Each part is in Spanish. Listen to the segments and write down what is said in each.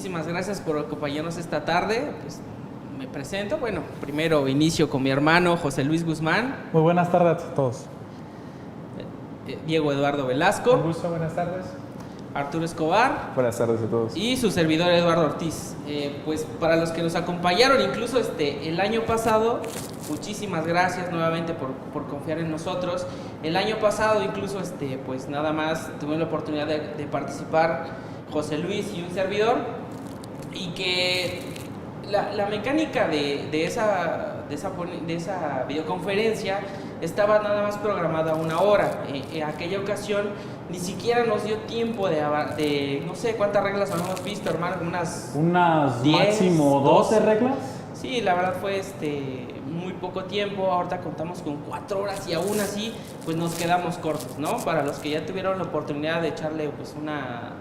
muchísimas gracias por acompañarnos esta tarde. Pues, me presento, bueno, primero inicio con mi hermano José Luis Guzmán. Muy buenas tardes a todos. Diego Eduardo Velasco. Un gusto, buenas tardes. Arturo Escobar. Buenas tardes a todos. Y su servidor Eduardo Ortiz. Pues para los que nos acompañaron incluso el año pasado, muchísimas gracias nuevamente por confiar en nosotros. El año pasado incluso pues nada más tuve la oportunidad de participar José Luis y un servidor, y que la mecánica de esa videoconferencia estaba nada más programada 1 hora. En aquella ocasión ni siquiera nos dio tiempo de no sé cuántas reglas habíamos visto, hermano, unas 10, máximo 12 reglas. Sí, la verdad fue muy poco tiempo. Ahorita contamos con 4 horas y aún así pues nos quedamos cortos, ¿no? Para los que ya tuvieron la oportunidad de echarle pues una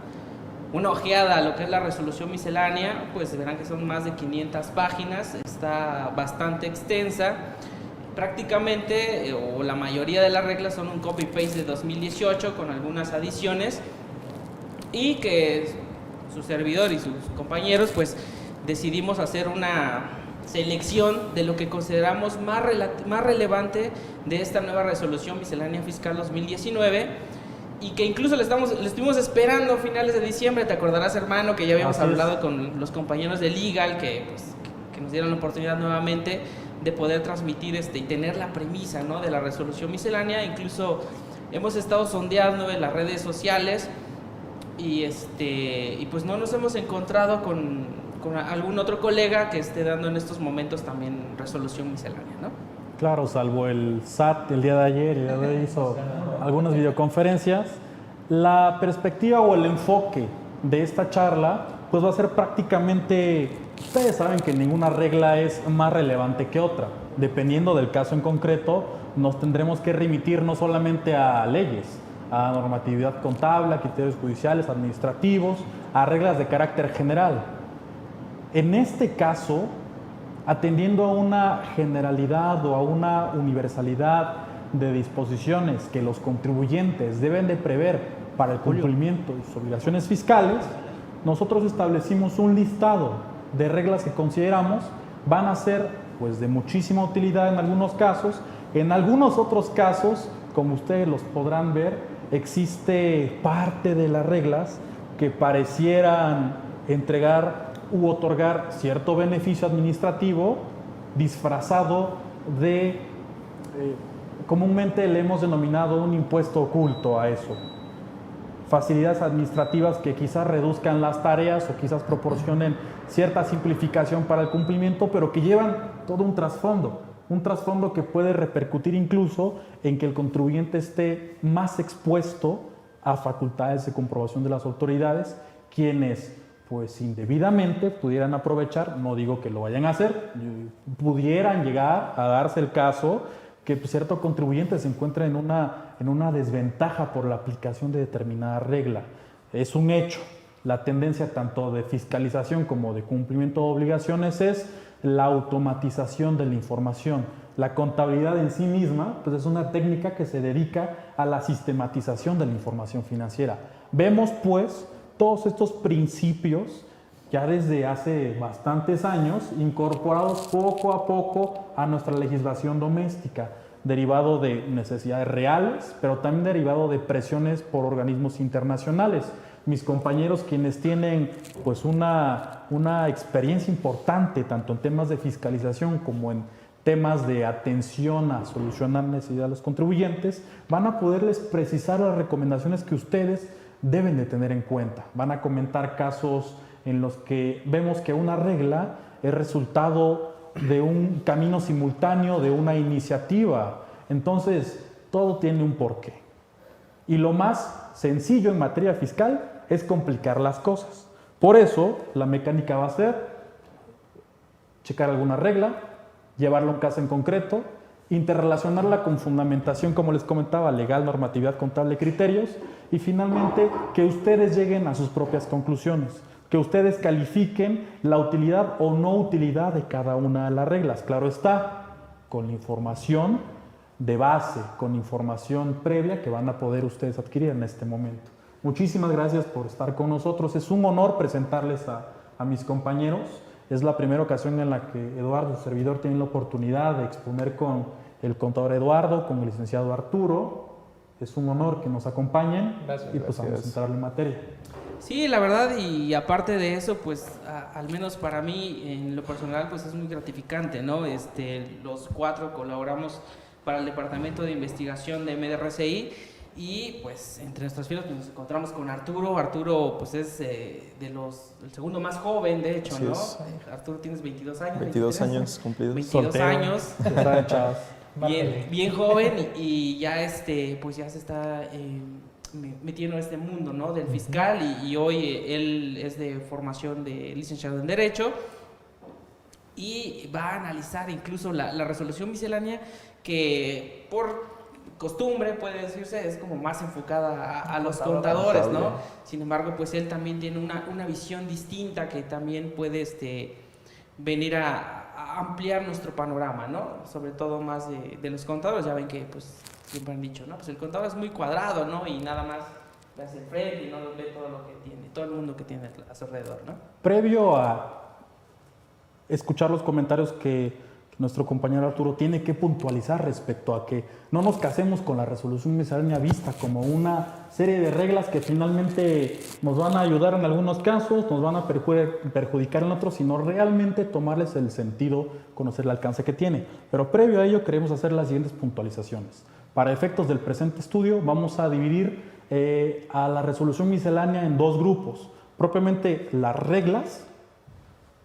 ojeada a lo que es la resolución miscelánea, pues verán que son más de 500 páginas, está bastante extensa. Prácticamente, o la mayoría de las reglas son un copy-paste de 2018 con algunas adiciones, y que su servidor y sus compañeros pues decidimos hacer una selección de lo que consideramos más relevante de esta nueva resolución miscelánea fiscal 2019, y que incluso le estuvimos esperando a finales de diciembre. Te acordarás, hermano, que ya habíamos hablado con los compañeros de Legal que nos dieron la oportunidad nuevamente de poder transmitir y tener la premisa, ¿no?, de la resolución miscelánea. Incluso hemos estado sondeando en las redes sociales y pues no nos hemos encontrado con algún otro colega que esté dando en estos momentos también resolución miscelánea, ¿no? Claro, salvo el SAT el día de ayer, el día de hoy hizo algunas videoconferencias. La perspectiva o el enfoque de esta charla pues va a ser prácticamente, ustedes saben que ninguna regla es más relevante que otra. Dependiendo del caso en concreto, nos tendremos que remitir no solamente a leyes, a normatividad contable, a criterios judiciales, administrativos, a reglas de carácter general. En este caso, atendiendo a una generalidad o a una universalidad de disposiciones que los contribuyentes deben de prever para el cumplimiento de sus obligaciones fiscales, nosotros establecimos un listado de reglas que consideramos van a ser pues de muchísima utilidad en algunos casos. En algunos otros casos, como ustedes los podrán ver, existe parte de las reglas que parecieran entregar u otorgar cierto beneficio administrativo disfrazado de, comúnmente le hemos denominado un impuesto oculto a eso. Facilidades administrativas que quizás reduzcan las tareas o quizás proporcionen cierta simplificación para el cumplimiento, pero que llevan todo un trasfondo que puede repercutir incluso en que el contribuyente esté más expuesto a facultades de comprobación de las autoridades, quienes pues indebidamente pudieran aprovechar, no digo que lo vayan a hacer, pudieran llegar a darse el caso que cierto contribuyente se encuentra en una desventaja por la aplicación de determinada regla. Es un hecho. La tendencia tanto de fiscalización como de cumplimiento de obligaciones es la automatización de la información. La contabilidad en sí misma pues es una técnica que se dedica a la sistematización de la información financiera. Vemos pues todos estos principios ya desde hace bastantes años incorporados poco a poco a nuestra legislación doméstica, derivado de necesidades reales, pero también derivado de presiones por organismos internacionales. Mis compañeros, quienes tienen pues una experiencia importante tanto en temas de fiscalización como en temas de atención a solucionar necesidades de los contribuyentes, van a poderles precisar las recomendaciones que ustedes deben de tener en cuenta. Van a comentar casos en los que vemos que una regla es resultado de un camino simultáneo, de una iniciativa. Entonces, todo tiene un porqué. Y lo más sencillo en materia fiscal es complicar las cosas. Por eso, la mecánica va a ser checar alguna regla, llevarla a un caso en concreto, interrelacionarla con fundamentación, como les comentaba, legal, normatividad contable, criterios, y finalmente que ustedes lleguen a sus propias conclusiones, que ustedes califiquen la utilidad o no utilidad de cada una de las reglas. Claro está, con la información de base, con información previa que van a poder ustedes adquirir en este momento. Muchísimas gracias por estar con nosotros. Es un honor presentarles a mis compañeros. Es la primera ocasión en la que Eduardo, su servidor, tiene la oportunidad de exponer con el contador Eduardo, con el licenciado Arturo. Es un honor que nos acompañen. Gracias. Y pues vamos a entrar en materia. Sí, la verdad, y aparte de eso, pues al menos para mí, en lo personal, pues es muy gratificante, ¿no? Los 4 colaboramos para el Departamento de Investigación de MDRCI y pues entre nuestras filas pues, nos encontramos con Arturo. Arturo pues es el segundo más joven, de hecho, ¿no? Arturo, tienes 22 años. 22 años cumplidos. 22 Soltero. años. Bien joven y ya pues ya se está metiendo en este mundo, ¿no? Del fiscal y hoy él es de formación de licenciado en Derecho y va a analizar incluso la resolución miscelánea que por costumbre, puede decirse, es como más enfocada a los contadores, ¿no? Sin embargo, pues él también tiene una visión distinta que también puede venir a ampliar nuestro panorama, ¿no? Sobre todo más de los contadores. Ya ven que pues siempre han dicho, ¿no? Pues el contador es muy cuadrado, ¿no? Y nada más ve hacia el frente y no ve todo lo que tiene, todo el mundo que tiene a su alrededor, ¿no? Previo a escuchar los comentarios que nuestro compañero Arturo tiene que puntualizar respecto a que no nos casemos con la resolución miscelánea vista como una serie de reglas que finalmente nos van a ayudar en algunos casos, nos van a perjudicar en otros, sino realmente tomarles el sentido, conocer el alcance que tiene. Pero previo a ello queremos hacer las siguientes puntualizaciones. Para efectos del presente estudio vamos a dividir a la resolución miscelánea en 2 grupos. Propiamente las reglas,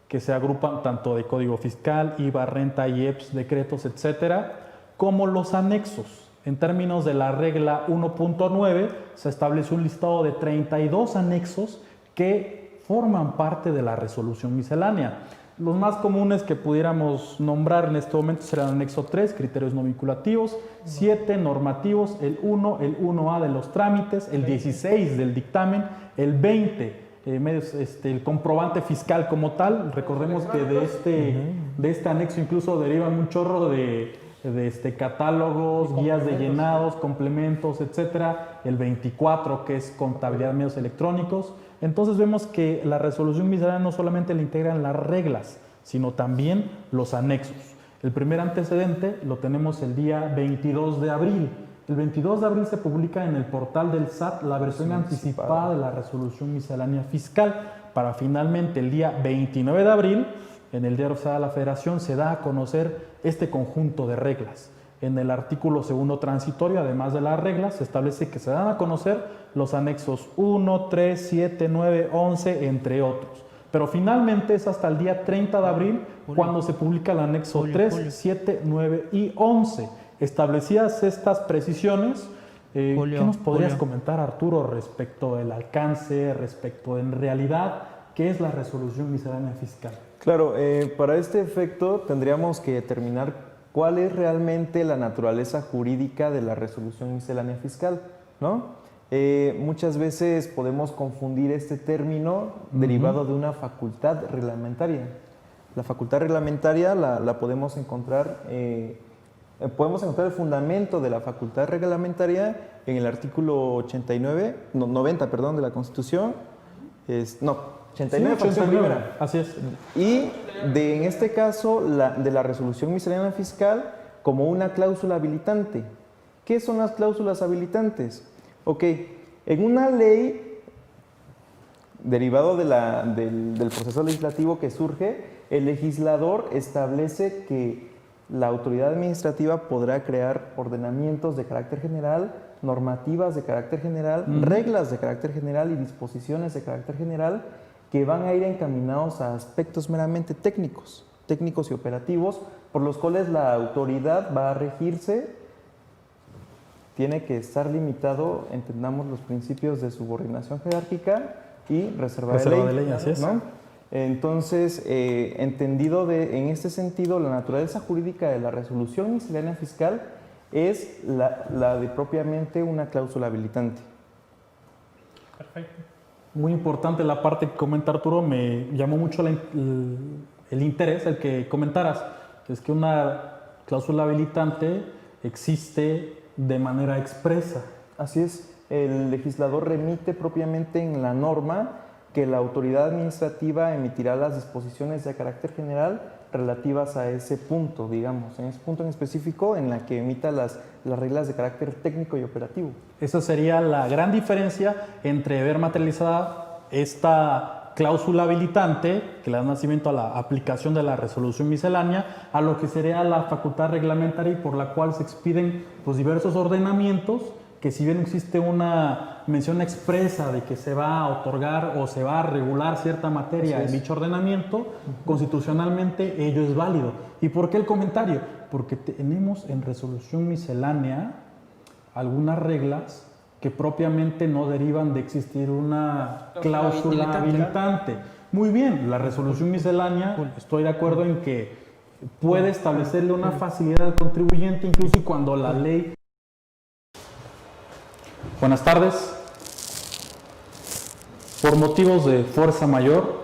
que se agrupan tanto de Código Fiscal, IVA, renta, IEPS, decretos, etcétera, como los anexos. En términos de la regla 1.9, se establece un listado de 32 anexos que forman parte de la resolución miscelánea. Los más comunes que pudiéramos nombrar en este momento serán el anexo 3, criterios no vinculativos, 7, normativos, el 1, el 1A de los trámites, el 16 del dictamen, el 20, el comprobante fiscal como tal. Recordemos que de este anexo incluso derivan un chorro de catálogos, guías de llenados, complementos, etcétera. El 24, que es contabilidad de medios electrónicos. Entonces vemos que la resolución miscelánea no solamente le integran las reglas, sino también los anexos. El primer antecedente lo tenemos el día 22 de abril. El 22 de abril se publica en el portal del SAT la versión anticipada de la resolución miscelánea fiscal, para finalmente el día 29 de abril, en el Diario Oficial de la Federación, se da a conocer este conjunto de reglas. En el artículo 2 transitorio, además de las reglas, se establece que se dan a conocer los anexos 1, 3, 7, 9, 11, entre otros. Pero finalmente es hasta el día 30 de abril cuando se publica el anexo 3, 7, 9 y 11. Establecidas estas precisiones, ¿qué nos podrías comentar, Arturo, respecto del alcance, respecto en realidad qué es la resolución miscelánea fiscal? Claro, para este efecto tendríamos que determinar cuál es realmente la naturaleza jurídica de la resolución miscelánea fiscal, ¿no? Muchas veces podemos confundir este término derivado de una facultad reglamentaria. La facultad reglamentaria la podemos encontrar... podemos encontrar el fundamento de la facultad reglamentaria en el artículo 90 de la Constitución. 89, fracción primera. Así es. Y en este caso, de la resolución miscelánea fiscal como una cláusula habilitante. ¿Qué son las cláusulas habilitantes? Ok, en una ley derivado del proceso legislativo que surge, el legislador establece que la autoridad administrativa podrá crear ordenamientos de carácter general, normativas de carácter general, reglas de carácter general y disposiciones de carácter general que van a ir encaminados a aspectos meramente técnicos y operativos, por los cuales la autoridad va a regirse, tiene que estar limitado, entendamos, los principios de subordinación jerárquica y reserva de ley, así es, ¿no? Entonces, entendido en este sentido, la naturaleza jurídica de la resolución miscelánea fiscal es la de propiamente una cláusula habilitante. Perfecto. Muy importante la parte que comenta Arturo, me llamó mucho el interés, el que comentaras, es que una cláusula habilitante existe de manera expresa. Así es, el legislador remite propiamente en la norma que la autoridad administrativa emitirá las disposiciones de carácter general relativas a ese punto, digamos, en ese punto en específico en la que emita las reglas de carácter técnico y operativo. Esa sería la gran diferencia entre ver materializada esta cláusula habilitante que le da nacimiento a la aplicación de la resolución miscelánea a lo que sería la facultad reglamentaria y por la cual se expiden pues, diversos ordenamientos que si bien existe una mención expresa de que se va a otorgar o se va a regular cierta materia en dicho ordenamiento, constitucionalmente ello es válido. ¿Y por qué el comentario? Porque tenemos en resolución miscelánea algunas reglas que propiamente no derivan de existir una cláusula habilitante. Muy bien, la resolución miscelánea, estoy de acuerdo en que puede establecerle una facilidad al contribuyente incluso cuando la ley... Buenas tardes. Por motivos de fuerza mayor,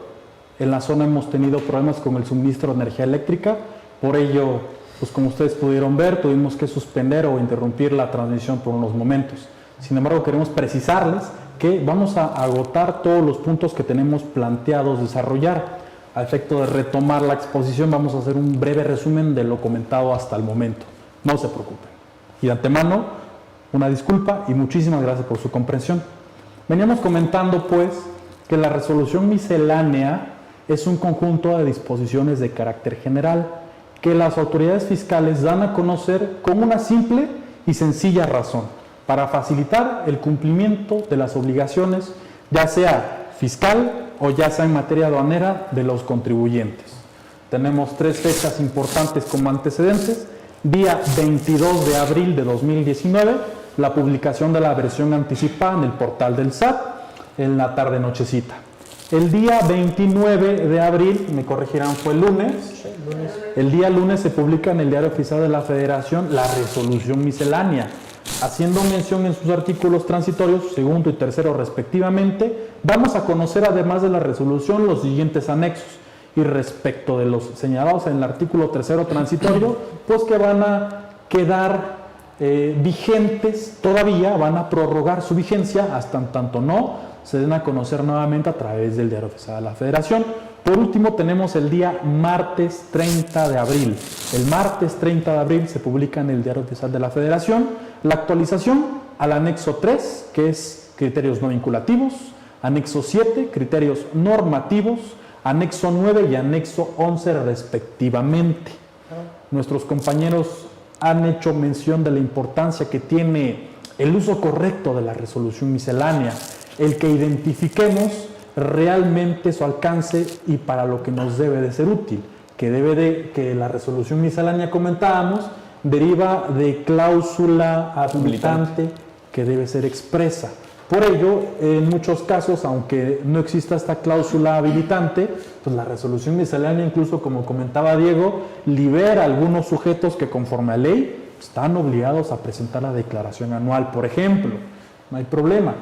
en la zona hemos tenido problemas con el suministro de energía eléctrica. Por ello, pues como ustedes pudieron ver, tuvimos que suspender o interrumpir la transmisión por unos momentos. Sin embargo, queremos precisarles que vamos a agotar todos los puntos que tenemos planteados desarrollar. A efecto de retomar la exposición, vamos a hacer un breve resumen de lo comentado hasta el momento. No se preocupen. Y de antemano, una disculpa y muchísimas gracias por su comprensión. Veníamos comentando pues que la resolución miscelánea es un conjunto de disposiciones de carácter general que las autoridades fiscales dan a conocer con una simple y sencilla razón para facilitar el cumplimiento de las obligaciones ya sea fiscal o ya sea en materia aduanera de los contribuyentes. Tenemos 3 fechas importantes como antecedentes. Día 22 de abril de 2019, la publicación de la versión anticipada en el portal del SAT en la tarde-nochecita. El día 29 de abril, me corregirán, fue el lunes. El día lunes se publica en el Diario Oficial de la Federación la resolución miscelánea, haciendo mención en sus artículos transitorios, segundo y tercero respectivamente. Vamos a conocer además de la resolución los siguientes anexos. Y respecto de los señalados en el artículo tercero transitorio, pues que van a quedar vigentes todavía, van a prorrogar su vigencia hasta en tanto no se den a conocer nuevamente a través del Diario Oficial de la Federación. Por último, tenemos el día martes 30 de abril. El martes 30 de abril se publica en el Diario Oficial de la Federación la actualización al anexo 3, que es criterios no vinculativos, anexo 7, criterios normativos, anexo 9 y anexo 11 respectivamente. Nuestros compañeros han hecho mención de la importancia que tiene el uso correcto de la resolución miscelánea, el que identifiquemos realmente su alcance y para lo que nos debe de ser útil, que la resolución miscelánea comentábamos deriva de cláusula habilitante que debe ser expresa. Por ello, en muchos casos, aunque no exista esta cláusula habilitante, pues la resolución miscelánea, incluso como comentaba Diego, libera a algunos sujetos que conforme a ley están obligados a presentar la declaración anual, por ejemplo. No hay problema.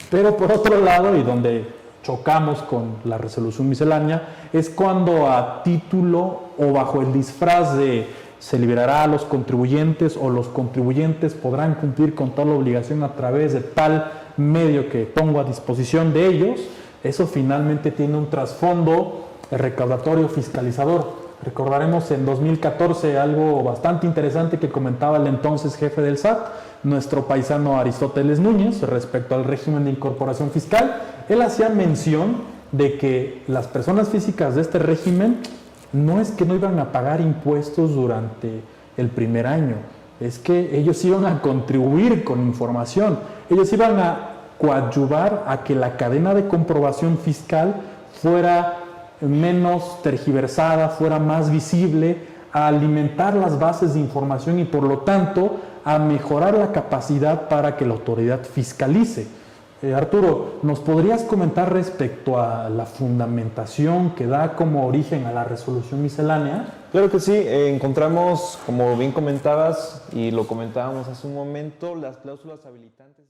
Pero por otro lado, y donde chocamos con la resolución miscelánea, es cuando a título o bajo el disfraz de se liberará a los contribuyentes o los contribuyentes podrán cumplir con toda la obligación a través de tal medio que pongo a disposición de ellos, eso finalmente tiene un trasfondo recaudatorio fiscalizador. Recordaremos en 2014 algo bastante interesante que comentaba el entonces jefe del SAT, nuestro paisano Aristóteles Núñez, respecto al régimen de incorporación fiscal. Él hacía mención de que las personas físicas de este régimen no es que no iban a pagar impuestos durante el primer año, es que ellos iban a contribuir con información, ellos iban a coadyuvar a que la cadena de comprobación fiscal fuera menos tergiversada, fuera más visible, a alimentar las bases de información y por lo tanto a mejorar la capacidad para que la autoridad fiscalice. Arturo, ¿nos podrías comentar respecto a la fundamentación que da como origen a la resolución miscelánea? Claro que sí, encontramos, como bien comentabas y lo comentábamos hace un momento, las cláusulas habilitantes.